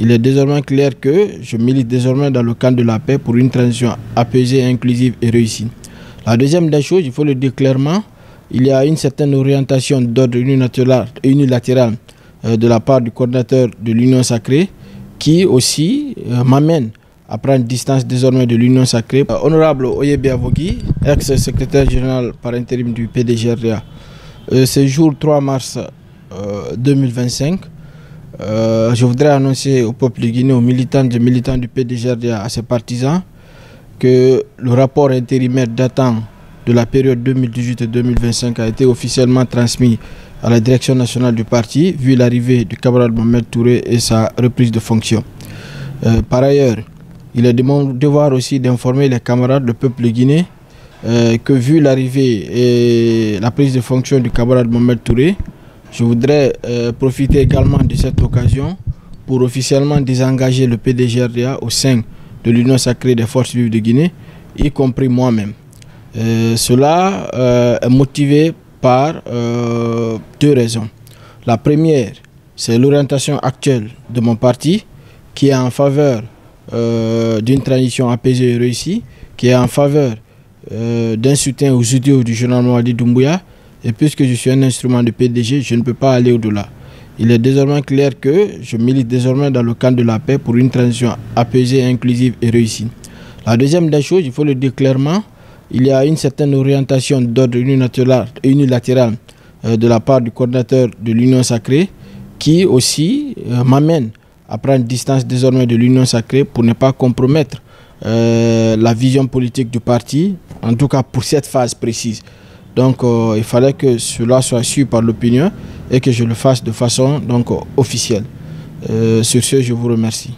Il est désormais clair que je milite désormais dans le camp de la paix pour une transition apaisée, inclusive et réussie. La deuxième des choses, il faut le dire clairement, il y a une certaine orientation d'ordre unilatéral de la part du coordinateur de l'Union Sacrée qui aussi m'amène à prendre distance désormais de l'Union Sacrée. Honorable Oyebi Avogui, ex-secrétaire général par intérim du PDGRDA, ce jour 3 mars 2025, je voudrais annoncer au peuple guinéen, aux militants du PDGRDA, à ses partisans, que le rapport intérimaire datant de la période 2018-2025 a été officiellement transmis à la direction nationale du parti, vu l'arrivée du camarade Mohamed Touré et sa reprise de fonction. Par ailleurs, il est de mon devoir aussi d'informer les camarades, le peuple guinéen, que vu l'arrivée et la prise de fonction du camarade Mohamed Touré, je voudrais profiter également de cette occasion pour officiellement désengager le PDGRDA au sein de l'Union Sacrée des Forces Vives de Guinée, y compris moi-même. Cela est motivé par deux raisons. La première, c'est l'orientation actuelle de mon parti qui est en faveur d'une transition apaisée et réussie, qui est en faveur d'un soutien aux idéaux du général Mamadi Doumbouya. Et puisque je suis un instrument de PDG, je ne peux pas aller au-delà. Il est désormais clair que je milite désormais dans le camp de la paix pour une transition apaisée, inclusive et réussie. La deuxième des choses, il faut le dire clairement, il y a une certaine orientation d'ordre unilatéral de la part du coordinateur de l'Union Sacrée qui aussi m'amène à prendre distance désormais de l'Union Sacrée pour ne pas compromettre la vision politique du parti, en tout cas pour cette phase précise. Donc il fallait que cela soit su par l'opinion et que je le fasse de façon officielle. Sur ce, je vous remercie.